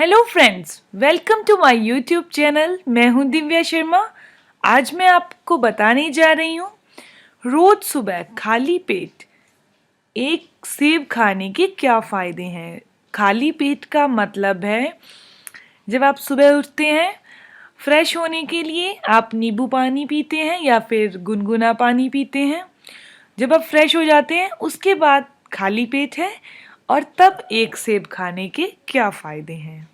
Hello friends, welcome to my YouTube channel. मैं हूं दिव्या शर्मा। आज मैं आपको बताने जा रही हूं रोज सुबह खाली पेट एक सेब खाने के क्या फ़ायदे हैं। खाली पेट का मतलब है जब आप सुबह उठते हैं फ्रेश होने के लिए आप नींबू पानी पीते हैं या फिर गुनगुना पानी पीते हैं। जब आप फ्रेश हो जाते हैं उसके बाद खाली पेट है और तब एक सेब खाने के क्या फ़ायदे हैं।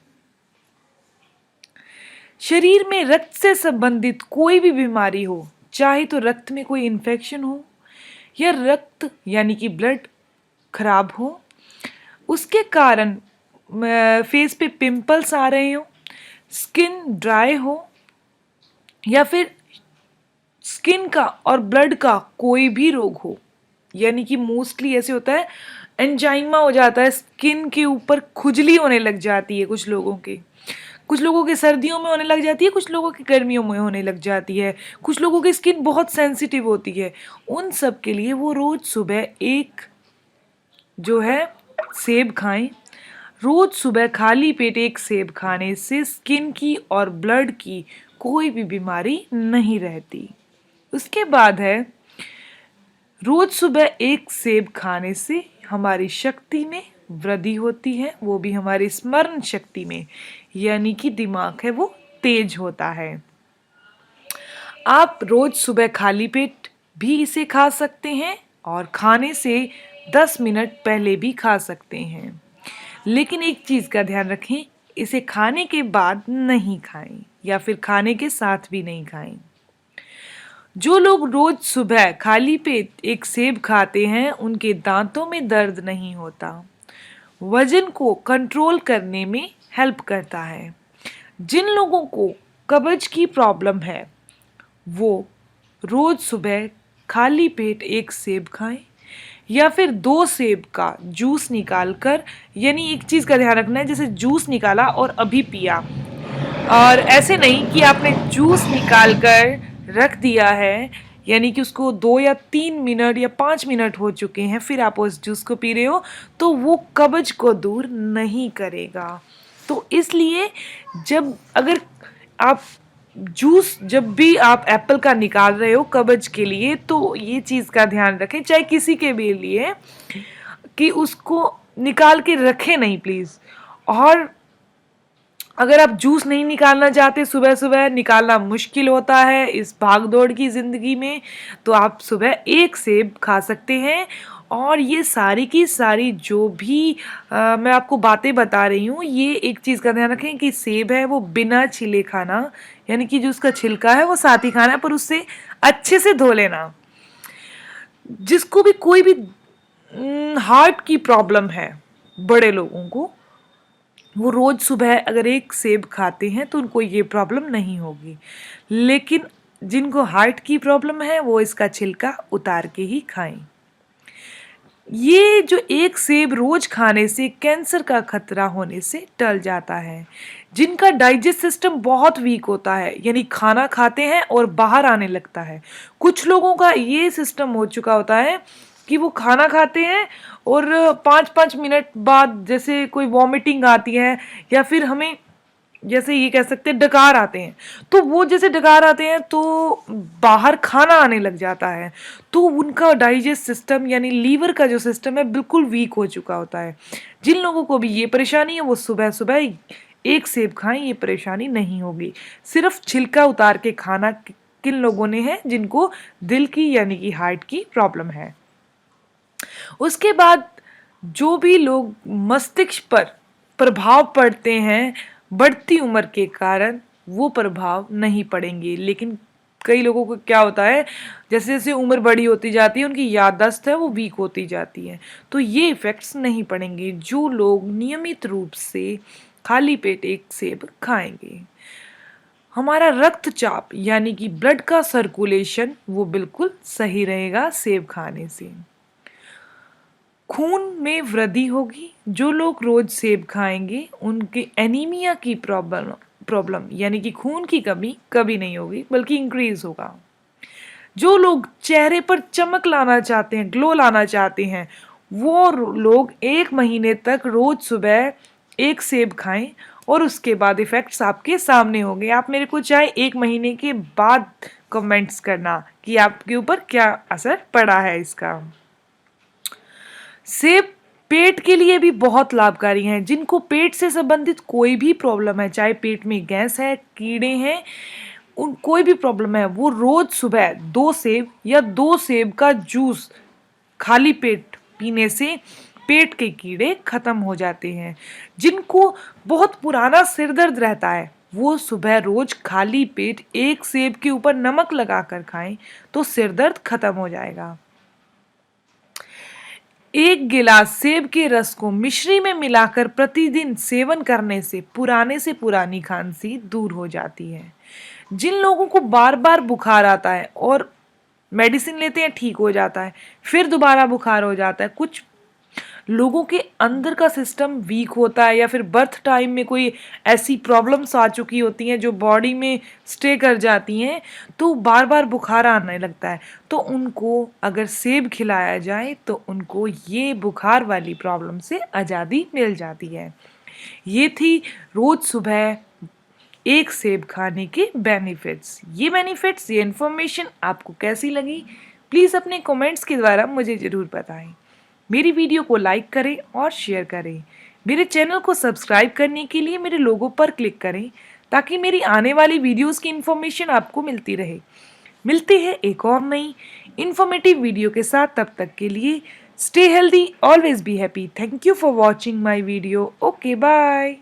शरीर में रक्त से संबंधित कोई भी बीमारी हो, चाहे तो रक्त में कोई इन्फेक्शन हो या रक्त यानी कि ब्लड खराब हो, उसके कारण फेस पे पिंपल्स आ रहे हो, स्किन ड्राई हो या फिर स्किन का और ब्लड का कोई भी रोग हो, यानी कि मोस्टली ऐसे होता है एंजाइमा हो जाता है, स्किन के ऊपर खुजली होने लग जाती है कुछ लोगों के सर्दियों में होने लग जाती है, कुछ लोगों की गर्मियों में होने लग जाती है, कुछ लोगों की स्किन बहुत सेंसिटिव होती है। उन सब के लिए वो रोज सुबह एक जो है सेब खाएं। रोज सुबह खाली पेट एक सेब खाने से स्किन की और ब्लड की कोई भी बीमारी नहीं रहती। उसके बाद है रोज सुबह एक सेब खाने से हमारी शक्ति में वृद्धि होती है, वो भी हमारी स्मरण शक्ति में, यानी कि दिमाग है वो तेज होता है। आप रोज सुबह खाली पेट भी इसे खा सकते हैं और खाने से 10 मिनट पहले भी खा सकते हैं। लेकिन एक चीज का ध्यान रखें, इसे खाने के बाद नहीं खाएं या फिर खाने के साथ भी नहीं खाएं। जो लोग रोज सुबह खाली पेट एक सेब खाते हैं उनके दांतों में दर्द नहीं होता, वजन को कंट्रोल करने में हेल्प करता है। जिन लोगों को कब्ज की प्रॉब्लम है वो रोज सुबह खाली पेट एक सेब खाएं या फिर 2 सेब का जूस निकाल कर, यानी एक चीज़ का ध्यान रखना है, जैसे जूस निकाला और अभी पिया, और ऐसे नहीं कि आपने जूस निकाल कर रख दिया है, यानी कि उसको 2 या 3 मिनट या 5 मिनट हो चुके हैं फिर आप उस जूस को पी रहे हो, तो वो कब्ज को दूर नहीं करेगा। तो इसलिए जब अगर आप जूस जब भी आप एप्पल का निकाल रहे हो कब्ज के लिए, तो ये चीज़ का ध्यान रखें, चाहे किसी के भी लिए, कि उसको निकाल के रखें नहीं प्लीज़। और अगर आप जूस नहीं निकालना चाहते, सुबह सुबह निकालना मुश्किल होता है इस भाग दौड़ की ज़िंदगी में, तो आप सुबह एक सेब खा सकते हैं। और ये सारी की सारी जो भी मैं आपको बातें बता रही हूँ, ये एक चीज़ का ध्यान रखें कि सेब है वो बिना छिले खाना, यानी कि जो उसका छिलका है वो साथ ही खाना है, पर उससे अच्छे से धो लेना। जिसको भी कोई भी हार्ट की प्रॉब्लम है, बड़े लोगों को, वो रोज सुबह अगर एक सेब खाते हैं तो उनको ये प्रॉब्लम नहीं होगी। लेकिन जिनको हार्ट की प्रॉब्लम है वो इसका छिलका उतार के ही खाएं। ये जो एक सेब रोज खाने से कैंसर का खतरा होने से टल जाता है। जिनका डाइजेस्ट सिस्टम बहुत वीक होता है, यानी खाना खाते हैं और बाहर आने लगता है, कुछ लोगों का ये सिस्टम हो चुका होता है कि वो खाना खाते हैं और 5-5 मिनट बाद जैसे कोई वॉमिटिंग आती है या फिर हमें जैसे ये कह सकते हैं डकार आते हैं, तो वो जैसे डकार आते हैं तो बाहर खाना आने लग जाता है, तो उनका डाइजेस्ट सिस्टम यानी लीवर का जो सिस्टम है बिल्कुल वीक हो चुका होता है। जिन लोगों को भी ये परेशानी है वो सुबह सुबह एक सेब खाएं, ये परेशानी नहीं होगी। सिर्फ छिलका उतार के खाना किन लोगों ने है जिनको दिल की यानी कि हार्ट की प्रॉब्लम है। उसके बाद जो भी लोग मस्तिष्क पर प्रभाव पड़ते हैं बढ़ती उम्र के कारण, वो प्रभाव नहीं पड़ेंगे। लेकिन कई लोगों को क्या होता है, जैसे जैसे उम्र बड़ी होती जाती है उनकी याददाश्त है वो वीक होती जाती है, तो ये इफेक्ट्स नहीं पड़ेंगे जो लोग नियमित रूप से खाली पेट एक सेब खाएंगे। हमारा रक्तचाप यानी कि ब्लड का सर्कुलेशन वो बिल्कुल सही रहेगा सेब खाने से। खून में वृद्धि होगी। जो लोग रोज सेब खाएंगे उनके एनीमिया की प्रॉब्लम यानी कि खून की कमी कभी नहीं होगी बल्कि इंक्रीज होगा। जो लोग चेहरे पर चमक लाना चाहते हैं, ग्लो लाना चाहते हैं, वो लोग 1 महीने तक रोज सुबह एक सेब खाएं और उसके बाद इफ़ेक्ट्स आपके सामने होंगे। आप मेरे को चाहे 1 महीने के बाद कमेंट्स करना कि आपके ऊपर क्या असर पड़ा है इसका। सेब पेट के लिए भी बहुत लाभकारी हैं। जिनको पेट से संबंधित कोई भी प्रॉब्लम है, चाहे पेट में गैस है, कीड़े हैं, उन कोई भी प्रॉब्लम है, वो रोज सुबह 2 सेब या 2 सेब का जूस खाली पेट पीने से पेट के कीड़े खत्म हो जाते हैं। जिनको बहुत पुराना सिर दर्द रहता है, वो सुबह रोज खाली पेट 1 सेब के ऊपर नमक लगाकर खाएं तो सिर दर्द खत्म हो जाएगा। 1 गिलास सेब के रस को मिश्री में मिलाकर प्रतिदिन सेवन करने से पुराने से पुरानी खांसी दूर हो जाती है। जिन लोगों को बार बार बुखार आता है और मेडिसिन लेते हैं ठीक हो जाता है, फिर दोबारा बुखार हो जाता है, कुछ लोगों के अंदर का सिस्टम वीक होता है या फिर बर्थ टाइम में कोई ऐसी प्रॉब्लम्स आ चुकी होती हैं जो बॉडी में स्टे कर जाती हैं, तो बार बार बुखार आने लगता है, तो उनको अगर सेब खिलाया जाए तो उनको ये बुखार वाली प्रॉब्लम से आज़ादी मिल जाती है। ये थी रोज सुबह 1 सेब खाने के बेनिफिट्स। ये इन्फॉर्मेशन आपको कैसी लगी? प्लीज़ अपने कमेंट्स के द्वारा मुझे ज़रूर बताएं। मेरी वीडियो को लाइक करें और शेयर करें। मेरे चैनल को सब्सक्राइब करने के लिए मेरे लोगो पर क्लिक करें ताकि मेरी आने वाली वीडियोस की इन्फॉर्मेशन आपको मिलती रहे। मिलते हैं एक और नई इन्फॉर्मेटिव वीडियो के साथ। तब तक के लिए stay healthy, always be happy. Thank you for watching my video. Okay, bye.